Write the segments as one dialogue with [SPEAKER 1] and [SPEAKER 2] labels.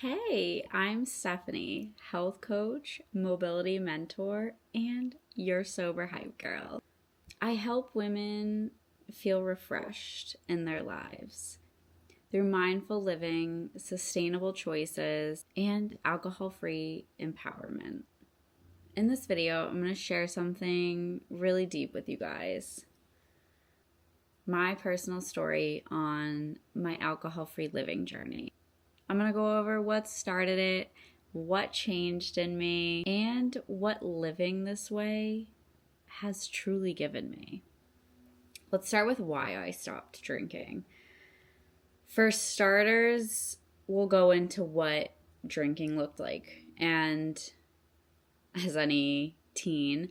[SPEAKER 1] Hey, I'm Stephanie, health coach, mobility mentor, and your sober hype girl. I help women feel refreshed in their lives through mindful living, sustainable choices, and alcohol free empowerment. In this video, I'm going to share something really deep with you guys. My personal story on my alcohol free living journey. I'm going to go over what started it, what changed in me, and what living this way has truly given me. Let's start with why I stopped drinking. For starters, we'll go into what drinking looked like. And as any teen,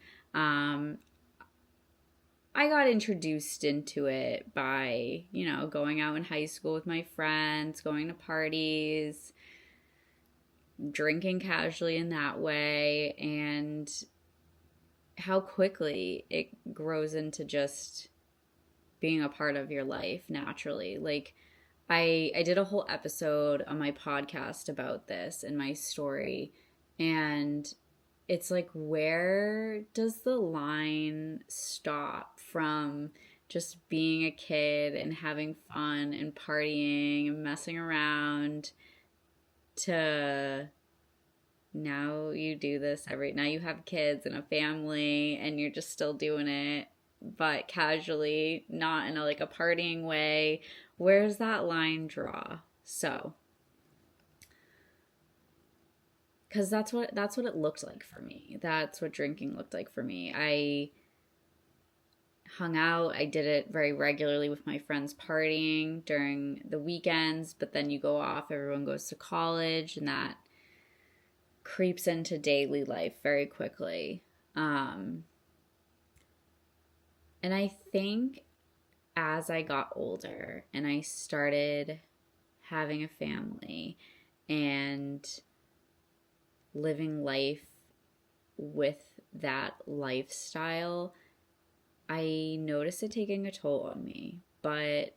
[SPEAKER 1] I got introduced into it by, going out in high school with my friends, going to parties, drinking casually in that way, and how quickly it grows into just being a part of your life naturally. Like I did a whole episode on my podcast about this in my story, and it's like, where does the line stop from just being a kid and having fun and partying and messing around to now you do this now you have kids and a family and you're just still doing it, but casually, not in a partying way? Where's that line draw? So, because that's what it looked like for me. That's what drinking looked like for me. I hung out. I did it very regularly with my friends, partying during the weekends, but then you go off, everyone goes to college, and that creeps into daily life very quickly. And I think as I got older and I started having a family and living life with that lifestyle, I noticed it taking a toll on me, but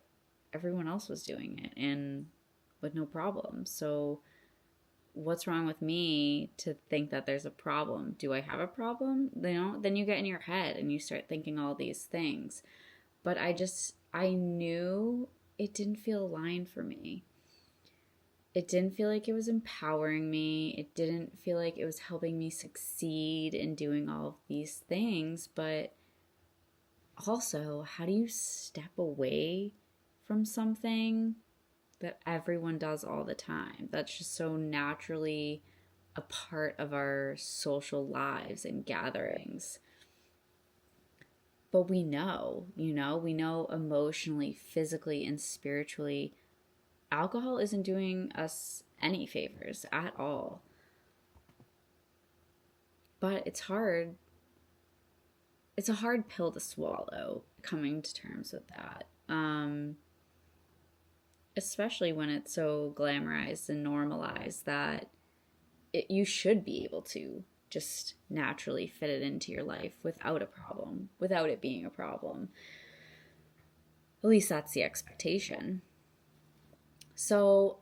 [SPEAKER 1] everyone else was doing it and with no problem. So what's wrong with me to think that there's a problem? Do I have a problem? Then you get in your head and you start thinking all these things. But I knew it didn't feel aligned for me. It didn't feel like it was empowering me. It didn't feel like it was helping me succeed in doing all of these things. But also, how do you step away from something that everyone does all the time? That's just so naturally a part of our social lives and gatherings. But we know emotionally, physically, and spiritually, alcohol isn't doing us any favors at all. But it's hard. It's a hard pill to swallow, coming to terms with that. Especially when it's so glamorized and normalized that you should be able to just naturally fit it into your life without a problem, without it being a problem. At least that's the expectation. So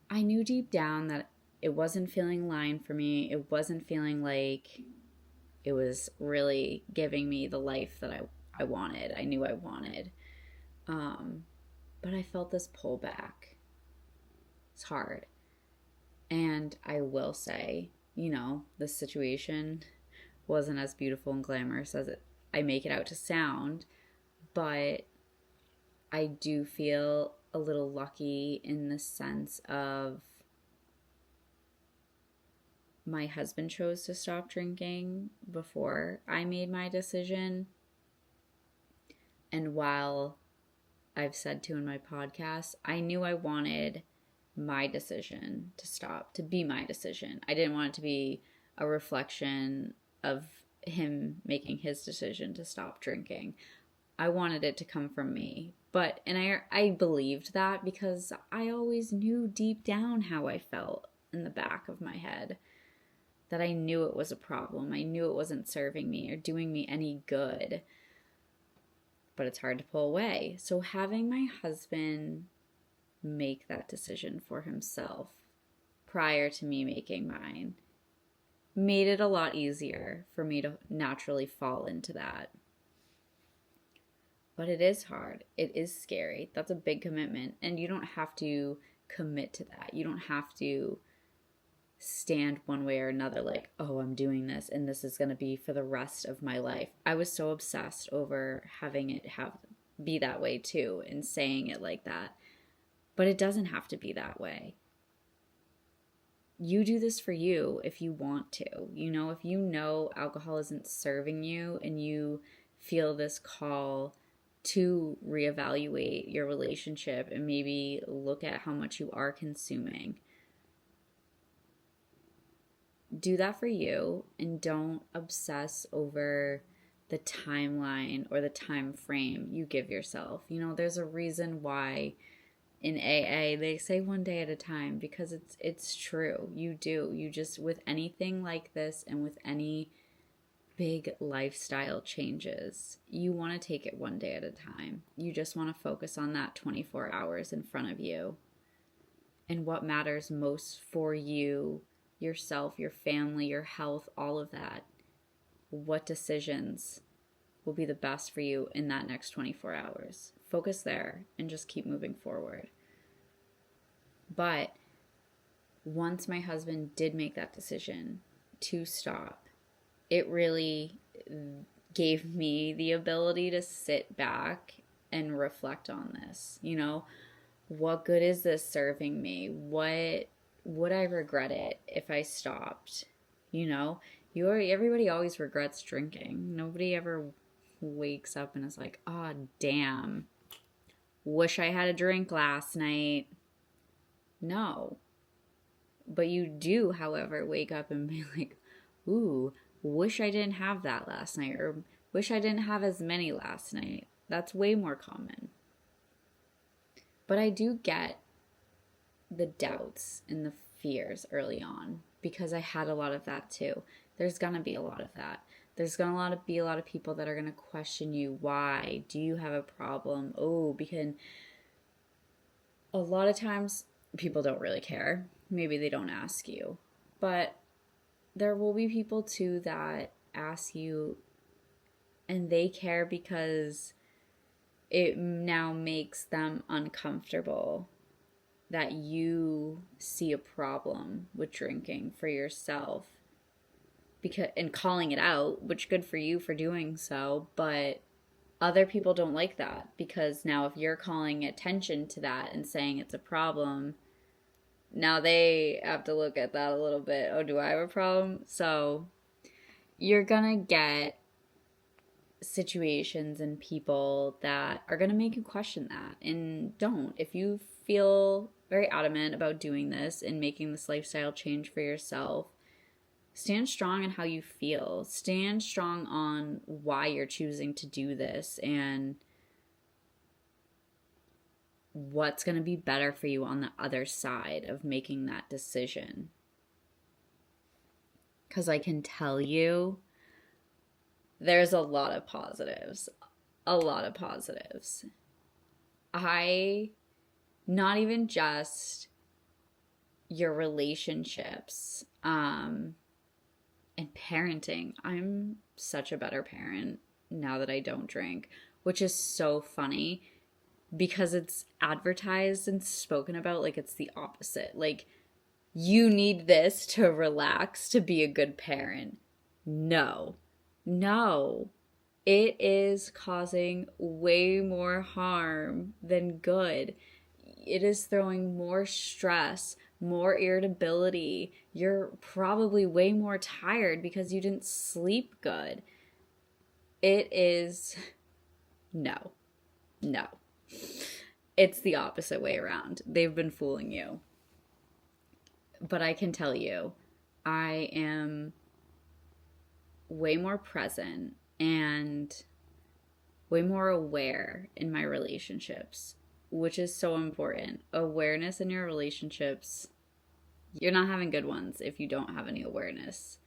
[SPEAKER 1] I knew deep down that it wasn't feeling aligned for me. It wasn't feeling like it was really giving me the life that I wanted. I knew I wanted. But I felt this pullback. It's hard. And I will say, this situation wasn't as beautiful and glamorous as I make it out to sound, but I do feel a little lucky in the sense of my husband chose to stop drinking before I made my decision. And while I've said to in my podcast, I knew I wanted my decision to stop, to be my decision. I didn't want it to be a reflection of him making his decision to stop drinking. I wanted it to come from me. And I believed that because I always knew deep down how I felt in the back of my head, that I knew it was a problem. I knew it wasn't serving me or doing me any good. But it's hard to pull away. So having my husband make that decision for himself prior to me making mine made it a lot easier for me to naturally fall into that. But it is hard. It is scary. That's a big commitment. And you don't have to commit to that. You don't have to stand one way or another like, oh, I'm doing this and this is going to be for the rest of my life. I was so obsessed over having it be that way too and saying it like that. But it doesn't have to be that way. You do this for you if you want to. You know, if you know alcohol isn't serving you and you feel this call to reevaluate your relationship and maybe look at how much you are consuming, do that for you and don't obsess over the timeline or the time frame you give yourself. You know, there's a reason why in AA they say one day at a time, because it's true. You do. You just, with anything like this and with any big lifestyle changes, you want to take it one day at a time. You just want to focus on that 24 hours in front of you and what matters most for you, yourself, your family, your health, all of that. What decisions will be the best for you in that next 24 hours? Focus there and just keep moving forward. But once my husband did make that decision to stop, it really gave me the ability to sit back and reflect on this. You know, what good is this serving me? What would I regret it if I stopped? You know, everybody always regrets drinking. Nobody ever wakes up and is like, oh, damn, wish I had a drink last night. No. But you do, however, wake up and be like, ooh, wish I didn't have that last night, or wish I didn't have as many last night. That's way more common. But I do get the doubts and the fears early on because I had a lot of that too. There's going to be a lot of that. There's going to be a lot of people that are going to question you. Why? Do you have a problem? Oh, because a lot of times people don't really care. Maybe they don't ask you. But there will be people too that ask you and they care because it now makes them uncomfortable that you see a problem with drinking for yourself, because and calling it out, which good for you for doing so, but other people don't like that, because now if you're calling attention to that and saying it's a problem, now they have to look at that a little bit. Oh, do I have a problem? So you're gonna get situations and people that are gonna make you question that, and don't. If you feel very adamant about doing this and making this lifestyle change for yourself, stand strong in how you feel. Stand strong on why you're choosing to do this and what's going to be better for you on the other side of making that decision. Because I can tell you, there's a lot of positives. A lot of positives. Not even just your relationships, and parenting. I'm such a better parent now that I don't drink, which is so funny because it's advertised and spoken about like it's the opposite. Like, you need this to relax, to be a good parent. No. It is causing way more harm than good. It is throwing more stress, more irritability. You're probably way more tired because you didn't sleep good. It is no. It's the opposite way around. They've been fooling you. But I can tell you, I am way more present and way more aware in my relationships, which is so important. Awareness in your relationships. You're not having good ones if you don't have any awareness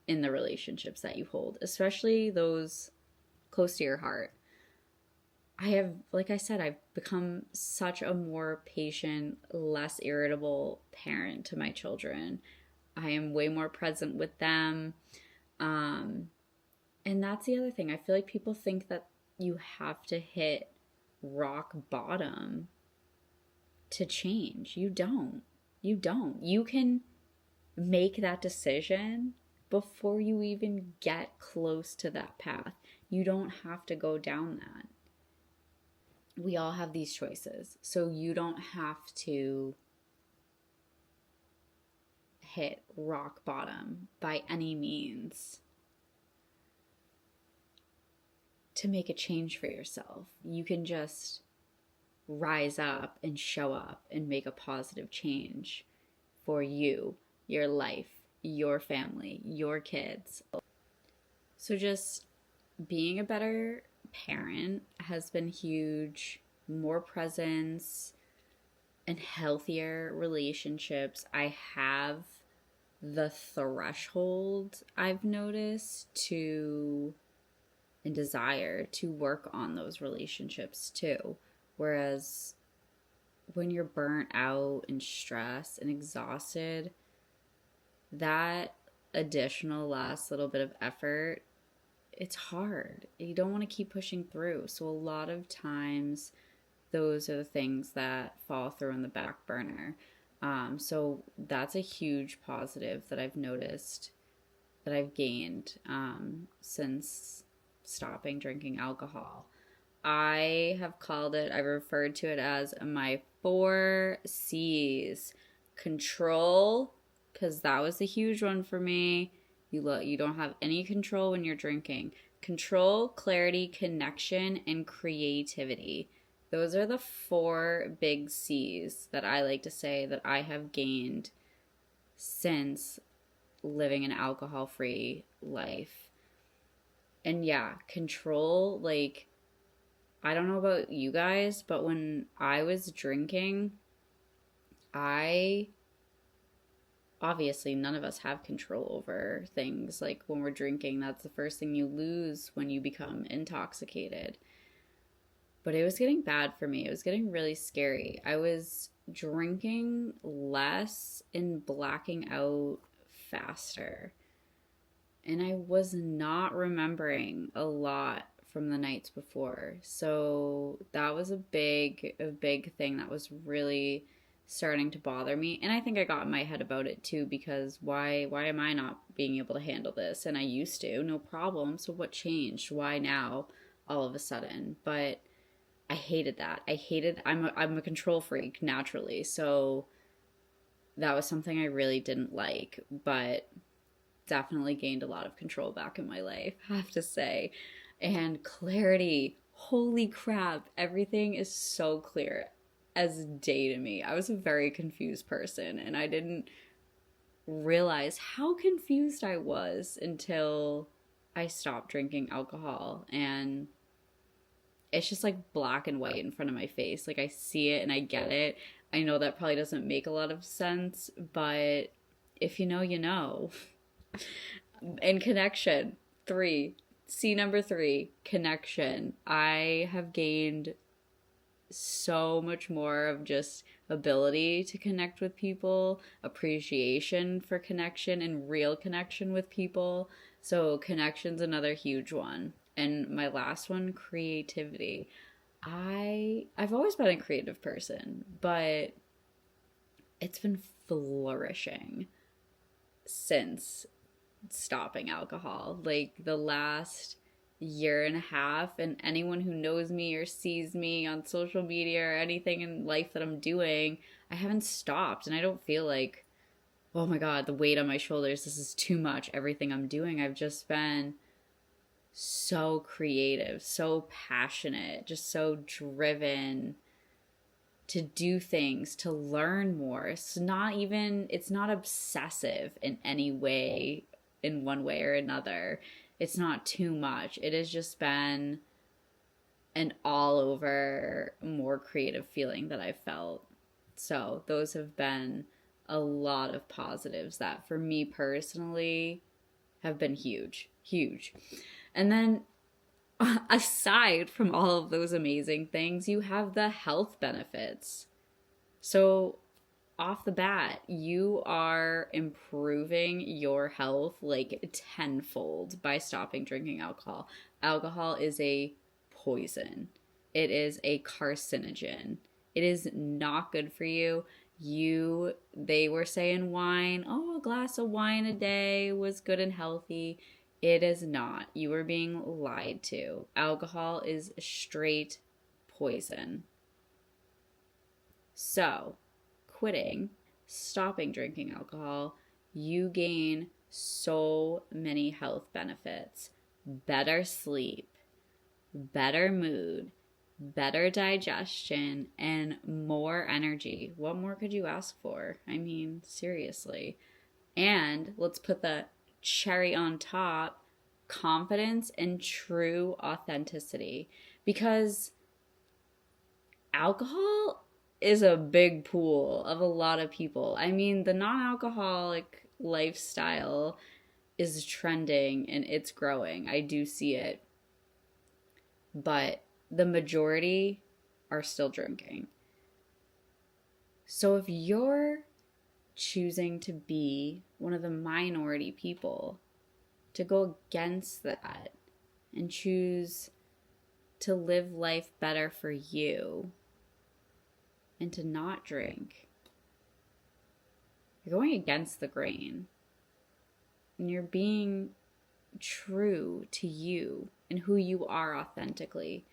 [SPEAKER 1] in the relationships that you hold, especially those close to your heart. I have, like I said, I've become such a more patient, less irritable parent to my children. I am way more present with them. Um, and that's the other thing. I feel like people think that you have to hit rock bottom to change. You don't. You don't. You can make that decision before you even get close to that path. You don't have to go down that. We all have these choices. So you don't have to hit rock bottom by any means to make a change for yourself. You can just rise up and show up and make a positive change for you, your life, your family, your kids. So just being a better parent has been huge. More presence and healthier relationships. I have the threshold, I've noticed, to and desire to work on those relationships too. Whereas when you're burnt out and stressed and exhausted, that additional last little bit of effort, it's hard. You don't want to keep pushing through. So a lot of times those are the things that fall through on the back burner. So that's a huge positive that I've noticed, that I've gained since stopping drinking alcohol. I have called it, I referred to it as my 4 C's. Control, because that was a huge one for me. You don't have any control when you're drinking. Control, clarity, connection, and creativity. Those are the 4 big C's that I like to say that I have gained since living an alcohol-free life. And yeah, control, like, I don't know about you guys, but when I was drinking, obviously none of us have control over things. Like when we're drinking, that's the first thing you lose when you become intoxicated. But it was getting bad for me. It was getting really scary. I was drinking less and blacking out faster. And I was not remembering a lot from the nights before. So that was a big thing that was really starting to bother me. And I think I got in my head about it too, because why am I not being able to handle this? And I used to, no problem. So what changed? Why now all of a sudden? But I hated that. I'm a control freak naturally. So that was something I really didn't like, but definitely gained a lot of control back in my life, I have to say. And clarity. Holy crap. Everything is so clear as day to me. I was a very confused person, and I didn't realize how confused I was until I stopped drinking alcohol. And it's just like black and white in front of my face. Like I see it and I get it. I know that probably doesn't make a lot of sense, but if you know, you know. And connection. 3. C number 3, connection. I have gained so much more of just ability to connect with people, appreciation for connection and real connection with people. So connection's another huge one. And my last one, creativity. I've always been a creative person, but it's been flourishing since stopping alcohol. Like the last year and a half, and anyone who knows me or sees me on social media or anything in life that I'm doing, I haven't stopped. And I don't feel like, oh my God, the weight on my shoulders, this is too much, everything I'm doing. I've just been so creative, so passionate, just so driven to do things, to learn more. It's not obsessive in any way, in one way or another. It's not too much. It has just been an all over more creative feeling that I've felt. So those have been a lot of positives that for me personally have been huge. And then aside from all of those amazing things, you have the health benefits. So, off the bat, you are improving your health like tenfold by stopping drinking alcohol. Alcohol is a poison, it is a carcinogen. It is not good for you. They were saying wine, oh, a glass of wine a day was good and healthy. It is not. You are being lied to. Alcohol is straight poison. So, quitting, stopping drinking alcohol, you gain so many health benefits. Better sleep, better mood, better digestion, and more energy. What more could you ask for? I mean, seriously. And let's put the cherry on top, confidence and true authenticity. Because alcohol is a big pool of a lot of people. I mean, the non-alcoholic lifestyle is trending and it's growing. I do see it. But the majority are still drinking. So if you're choosing to be one of the minority people, to go against that and choose to live life better for you and to not drink, you're going against the grain. And you're being true to you and who you are authentically.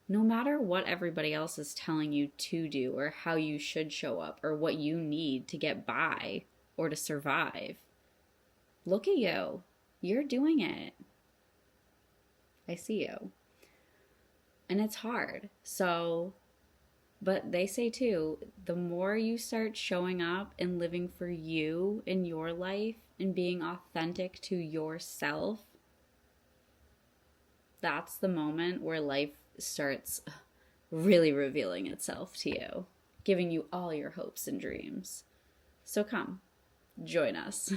[SPEAKER 1] No matter what everybody else is telling you to do or how you should show up or what you need to get by or to survive. Look at you. You're doing it. I see you. And it's hard. But they say too, the more you start showing up and living for you in your life and being authentic to yourself, that's the moment where life starts really revealing itself to you, giving you all your hopes and dreams. So come, join us.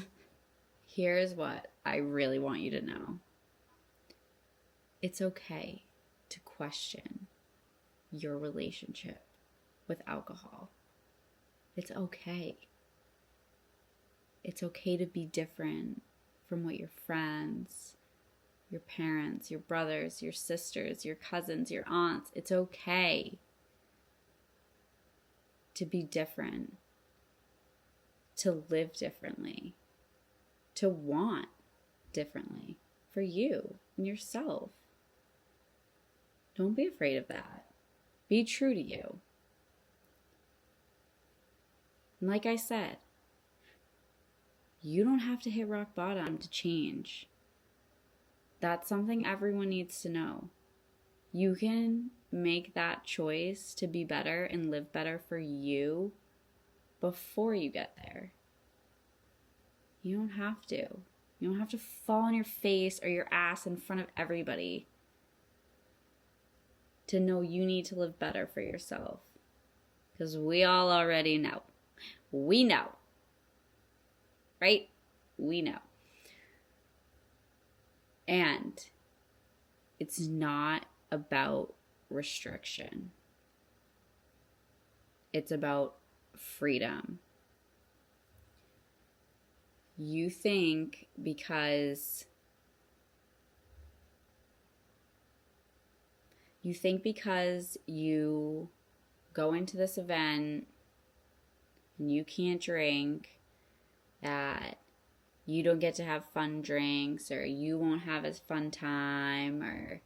[SPEAKER 1] Here's what I really want you to know. It's okay to question your relationship with alcohol. It's okay. It's okay to be different from what your friends, your parents, your brothers, your sisters, your cousins, your aunts. It's okay to be different, to live differently, to want differently for you and yourself. Don't be afraid of that. Be true to you. And like I said, you don't have to hit rock bottom to change. That's something everyone needs to know. You can make that choice to be better and live better for you before you get there. You don't have to. You don't have to fall on your face or your ass in front of everybody to know you need to live better for yourself. Because we all already know. We know. Right? We know. And it's not about restriction. It's about freedom. You think because you go into this event and you can't drink, that you don't get to have fun drinks, or you won't have as fun time, or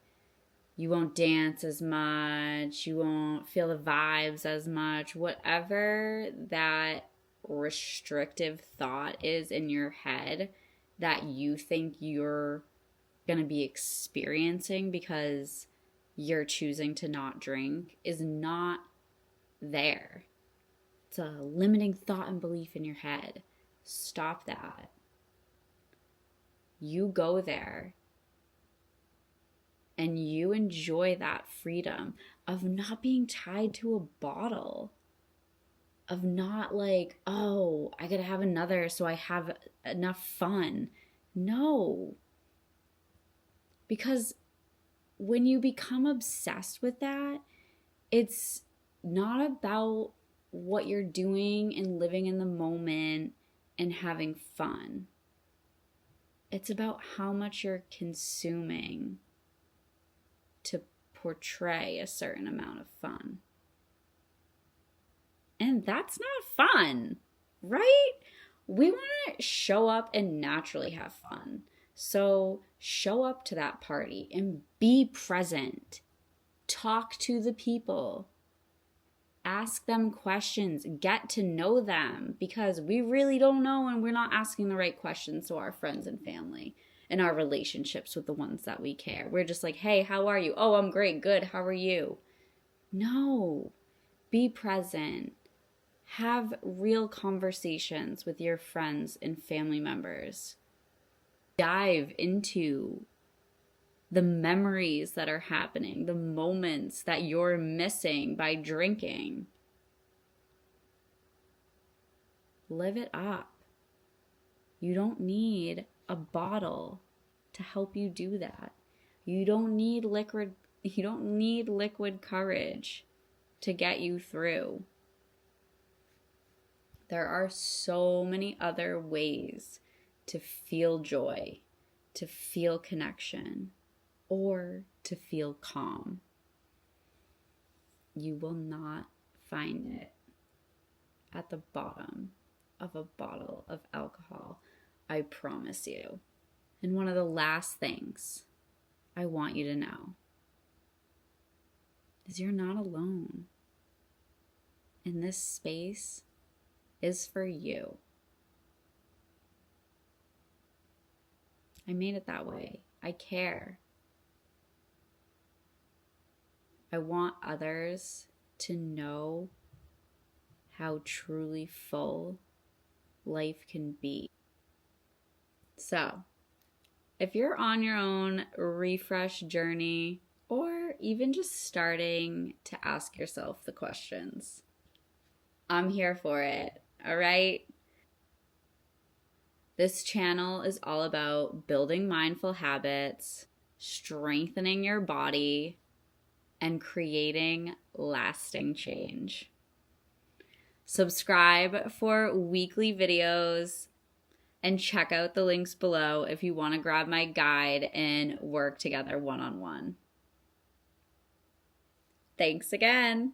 [SPEAKER 1] you won't dance as much, you won't feel the vibes as much. Whatever that restrictive thought is in your head that you think you're going to be experiencing because you're choosing to not drink is not there. It's a limiting thought and belief in your head. Stop that. You go there and you enjoy that freedom of not being tied to a bottle, of not like, oh, I gotta have another so I have enough fun. No. Because when you become obsessed with that, it's not about what you're doing and living in the moment and having fun. It's about how much you're consuming to portray a certain amount of fun. And that's not fun, right? We want to show up and naturally have fun. So show up to that party and be present. Talk to the people. Ask them questions. Get to know them, because we really don't know and we're not asking the right questions to our friends and family and our relationships with the ones that we care. We're just like, hey, how are you? Oh, I'm great. Good. How are you? No. Be present. Have real conversations with your friends and family members. Dive into the memories that are happening, the moments that you're missing by drinking. Live it up. You don't need a bottle to help you do that. You don't need liquid courage to get you through. There are so many other ways to feel joy, to feel connection, or to feel calm. You will not find it at the bottom of a bottle of alcohol, I promise you. And one of the last things I want you to know is you're not alone. And this space is for you. I made it that way. I care. I want others to know how truly full life can be. So, if you're on your own refresh journey, or even just starting to ask yourself the questions, I'm here for it, all right? This channel is all about building mindful habits, strengthening your body, and creating lasting change. Subscribe for weekly videos and check out the links below if you want to grab my guide and work together one-on-one. Thanks again.